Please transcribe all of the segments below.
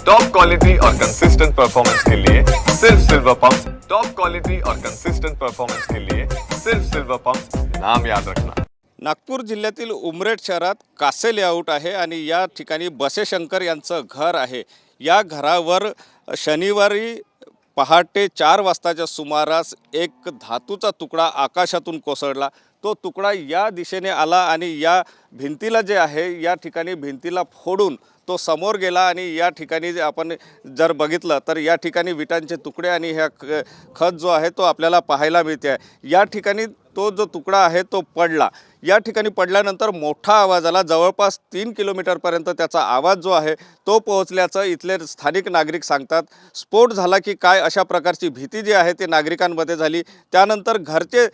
Top quality और consistent performance के लिए सिर्फ सिल्वर पंप। टॉप क्वालिटी और कंसिस्टेंट परफॉर्मेंस के लिए सिर्फ सिल्वर पंप, नाम याद रखना। नागपूर जिल्ह्यातील उमरेड शहरात कासे लेआउट आहे आणि या ठिकाणी बसेशंकर यांचं घर आहे। या घरावर शनिवारी पहाटे 4 वाजताच्या सुमारास एक धातूचा तुकडा आकाशातून कोसळला। तो तुकडा या दिशेने आला आणि या भिंतीला जे आहे या ठिकाणी भिंतीला फोडून तो समोर गेला आणि या ठिकाणी आपण जर बघितलं तर या ठिकाणी विटांचे तुकडे आणि ह्या खत जो आहे तो आपल्याला पाहायला मिळते आहे। या ठिकाणी तो जो तुकडा आहे तो पडला। या ठिकाणी पडल्यानंतर मोठा आवाज आला। जवळपास 3 किलोमीटरपर्यंत त्याचा आवाज जो आहे तो पोहोचल्याचं इथले स्थानिक नागरिक सांगतात। स्फोट झाला की काय अशा प्रकारची भीती जी आहे ती नागरिकांमध्ये झाली। त्यानंतर घरचे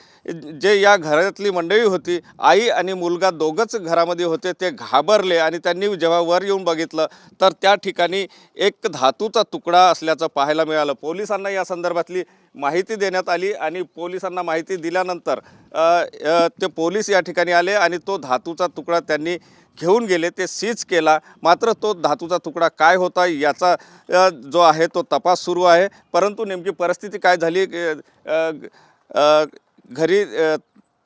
जे या घरातली मंडळी होती, आई आणि मुलगा दोघंच घरामध्ये होते, ते घाबरले आणि त्यांनी जेव्हा वर येऊन बघितलं तर त्या ठिकाणी एक धातूचा तुकडा असल्याचं पाहायला मिळालं। पोलिसांना या संदर्भातली माहिती देण्यात आली आणि पोलिसांना माहिती दिल्यानंतर ते पोलीस या ठिकाणी आले आणि तो धातूचा तुकडा त्यांनी घेऊन गेले, ते सीज केला। मात्र तो धातूचा तुकडा काय होता याचा जो आहे तो तपास सुरू आहे। परंतु नेमकी परिस्थिती काय झाली, घरी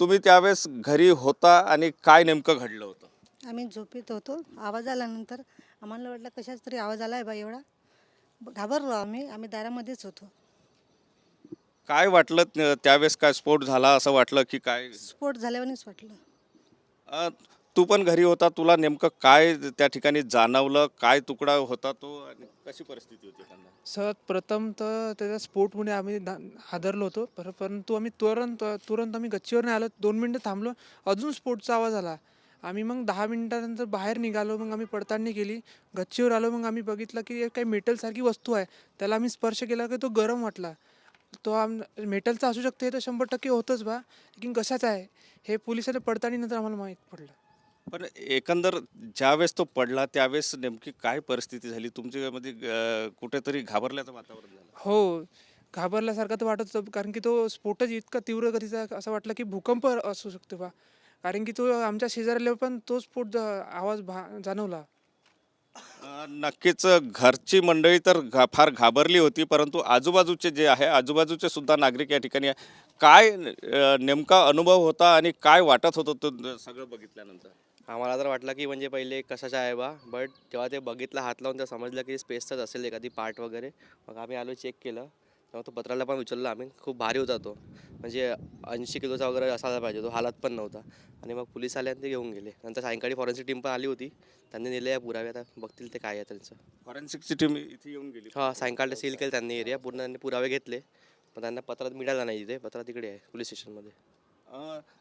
तुम्ही त्यावेळेस घरी होता आणि काय नेमकं घडलं होतं? आम्ही झोपेत होतो। आवाज आल्यानंतर आम्हाला वाटलं कशाच तरी आवाज आला आहे बा, एवढा घाबरलो आम्ही दारामध्येच होतो। काय वाटलं त्यावेळेस? काय स्फोट झाला असं वाटलं की काय? स्फोट झाल्यावानीच वाटलं। तू पण घरी होता, तुला नेमकं काय त्या ठिकाणी जाणवलं? काय तुकडा होता तो आणि कशी परिस्थिती होती त्यांना? सर्वात प्रथम तर त्याचा स्फोटमुळे आम्ही हादरलो होतो, परंतु आम्ही तुरंत आम्ही गच्चीवर नाही आलो। 2 मिनटं थांबलो, अजून स्फोटचा आवाज आला। आम्ही मग 10 मिनिटानंतर बाहेर निघालो। मग आम्ही पडताळणी केली, गच्चीवर आलो। मग आम्ही बघितलं की काही मेटलसारखी वस्तू आहे, त्याला आम्ही स्पर्श केला की तो गरम वाटला। तो मेटलचा असू शकते, हे तर 100% होतंच बा, लेकिन कशाचा आहे हे पोलिसांना पडताळणीनंतर आम्हाला माहीत पडलं। पण एकंदर ज्यावेळेस तो पडला त्यावेळेस नेमकी काय परिस्थिती झाली तुमच्यामध्ये? कुठेतरी घाबरल्याचं वातावरण झालं? हो, घाबरल्यासारखं तर वाटत होतं, कारण की तो स्फोटच इतका तीव्र गतीचा असं वाटलं की भूकंप असू शकतो बा, कारण की तो आमच्या शेजाऱ्याला पण तो स्फोट आवाज जाणवला। नक्कीच घरची मंडळी तर फार घाबरली होती, परंतु आजूबाजूचे जे आहे आजूबाजूचे सुद्धा नागरिक या ठिकाणी काय नेमका अनुभव होता आणि काय वाटत होतं तो सगळं बघितल्यानंतर? आम्हाला तर वाटलं की म्हणजे पहिले कशाचं आहे बा, बट जेव्हा ते बघितलं हात लावून तर समजलं की स्पेसचाच असेल एखादी पार्ट वगैरे। मग आम्ही आलो, चेक केलं, तेव्हा तो पत्राला पण उचलला आम्ही। खूप भारी होता तो, म्हणजे 80 किलोचा वगैरे असायला पाहिजे, तो हालत पण नव्हता। आणि मग पोलीस आले आणि ते घेऊन गेले। नंतर सायंकाळी फॉरेन्सिक टीम पण आली होती, त्यांनी नेले या पुरावे, आता बघतील ते काय आहे त्यांचं। फॉरेन्सिकची टीम इथे येऊन गेली? हां, सायंकाळला सील केलं त्यांनी एरिया पूर्ण, त्यांनी पुरावे घेतले, पण त्यांना पत्रात मिळाला नाही। तिथे पत्र तिकडे आहे पोलीस स्टेशनमध्ये।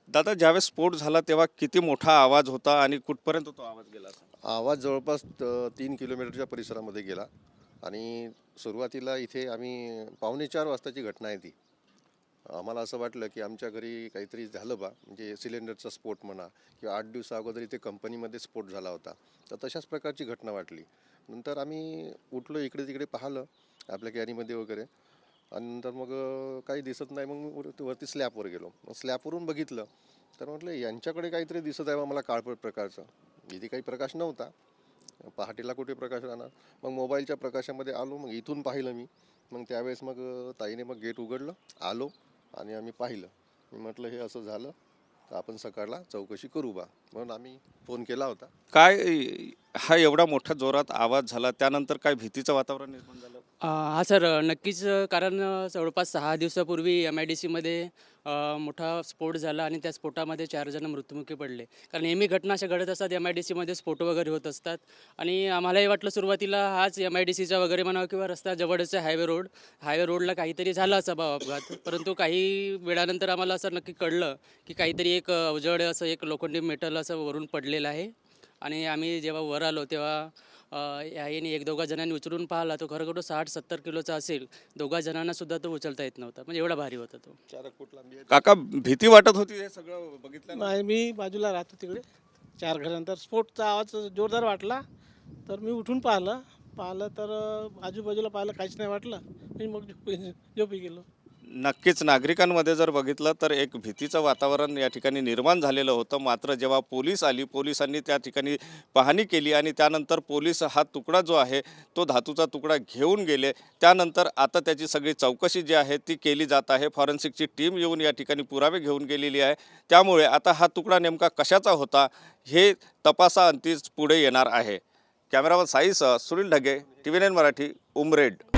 दादा, ज्यावेळेस स्फोट झाला तेव्हा किती मोठा आवाज होता आणि कुठपर्यंत तो आवाज गेला? आवाज जवळपास 3 किलोमीटरच्या परिसरामध्ये गेला आणि सुरुवातीला इथे आम्ही 3:45 वाजताची घटना आहे ती। आम्हाला असं वाटलं की आमच्या घरी काहीतरी झालं बा, म्हणजे सिलेंडरचा स्फोट म्हणा किंवा 8 दिवसा अगोदर इथे कंपनीमध्ये स्फोट झाला होता, तर तशाच प्रकारची घटना वाटली। नंतर आम्ही उठलो, इकडे तिकडे पाहिलं आपल्या कॅरीमध्ये वगैरे, आणि नंतर मग काही दिसत नाही। मग वरती स्लॅबवर गेलो, मग स्लॅबवरून बघितलं तर म्हटलं यांच्याकडे काहीतरी दिसत आहे बा मला काळपट प्रकारचं। इथे काही प्रकाश नव्हता, पहाटेला कुठे प्रकाश राहणार। मग मोबाईलच्या प्रकाशामध्ये आलो, मग इथून पाहिलं मी। मग त्यावेळेस मग ताईने मग गेट उघडलं, आलो आणि आम्ही पाहिलं। मी म्हटलं हे असं झालं तर आपण सकाळला चौकशी करू बा, म्हणून आम्ही फोन केला होता। काय हा एवढा मोठा जोरात आवाज झाला त्यानंतर काय भीतीचं वातावरण निर्माण झालं? हां सर, नक्कीच. कारण जवळपास 6 दिवसापूर्वी MIDCमध्ये मोठा स्फोट झाला आणि त्या स्फोटामध्ये 4 जण मृत्युमुखी पडले। कारण नेहमी घटना अशा घडत असतात, MIDCमध्ये स्फोट वगैरे होत असतात। आणि आम्हालाही वाटलं सुरुवातीला हाच MIDCचा वगैरे म्हणावं किंवा रस्ता जवळचा हायवे रोडला काहीतरी झाला असावा अपघात। परंतु काही वेळानंतर आम्हाला असं नक्की कळलं की काहीतरी एक अवजड असं एक लोखंडी मेटल असं वरून पडलेलं आहे। आणि आम्ही जेव्हा वर आलो तेव्हा याने 1-2 जणांनी उचलून पाहिला, तो खरोखर 60-70 किलोचा असेल। 2 जणांना सुद्धा तो उचलता येत नव्हता, म्हणजे एवढा भारी होता तो। काका, भीती वाटत होती हे सगळं बघितलं? नाही, मी बाजूला राहतो तिकडे। 4 घरानंतर स्फोटचा आवाज जोरदार वाटला, तर मी उठून पाहिलं तर आजूबाजूला पाहिलं, काहीच नाही वाटलं। मी मग झोपी गेलो। नक्कीच नागरिकांमध्ये जर बघितलं तर एक भीतीचं वातावरण या ठिकाणी निर्माण झालेलं होतं. मात्र जेव्हा पोलीस आली, पोलिसांनी त्या ठिकाणी पाहणी केली आणि त्यानंतर पोलीस हा तुकडा जो आहे तो धातूचा तुकडा घेऊन गेले. त्यानंतर आता त्याची सगळी चौकशी जी आहे ती केली जात आहे. फॉरेन्सिकची टीम येऊन या ठिकाणी पुरावे घेऊन गेलेली आहे. त्यामुळे आता हा तुकडा नेमका कशाचा होता हे तपासाअंती पुढे येणार आहे. कॅमेरामन साईसह सुनील ढगे, TV9 मराठी, उमरेड.